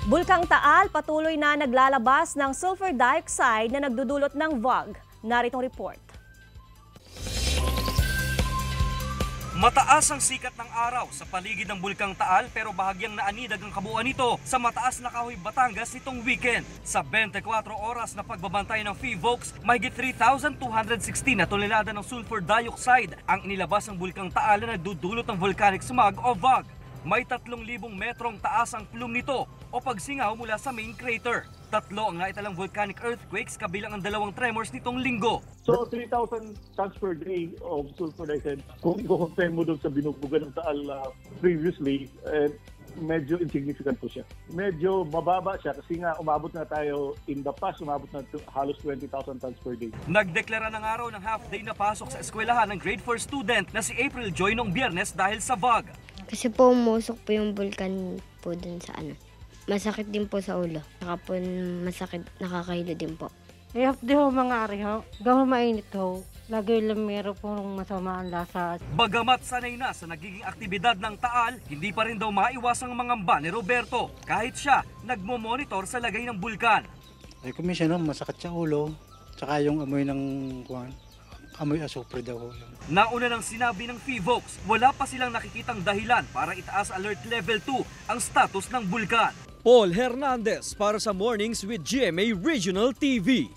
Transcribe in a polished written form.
Bulkang Taal patuloy na naglalabas ng sulfur dioxide na nagdudulot ng VOG. Naritong report. Mataas ang sikat ng araw sa paligid ng Bulkang Taal pero bahagyang naanidag ang kabuuan nito sa mataas na Kahoy, Batangas nitong weekend. Sa 24 oras na pagbabantay ng PHIVOLCS, mahigit 3,216 na tonelada ng sulfur dioxide ang inilabas ng Bulkang Taal na nagdudulot ng volcanic smog o VOG. May 3,000 metrong taas ang plume nito o pagsingaw mula sa main crater. 3 ang naitalang volcanic earthquakes kabilang ang 2 tremors nitong linggo. So 3,000 tons per day of sulfur dioxide, kung i-compare mo doon sa binubugan ng Taal previously, medyo insignificant po siya. Medyo mababa siya kasi nga umabot na tayo in the past, umabot na halos 20,000 tons per day. Nagdeklara ng araw ng half-day na pasok sa eskwelahan ng grade 4 student na si April Joy noong Biyernes dahil sa VOG. Kasi po umusok po yung bulkan po dun sa Masakit din po sa ulo. Saka po masakit, nakakahilo din po. Half day ho mga ari ho. Gawin mainit ho. Lagi lang meron po masama ang lasa. Bagamat sanay na sa nagiging aktibidad ng Taal, hindi pa rin daw maiwasang mangamba ni Roberto kahit siya nagmo-monitor sa lagay ng bulkan. Ay kumisya no, masakit sa ulo, tsaka yung amoy ng amoy asupre daw. Nauna nang sinabi ng PHIVOLCS, wala pa silang nakikitang dahilan para itaas alert level 2 ang status ng bulkan. Paul Hernandez para sa Mornings with GMA Regional TV.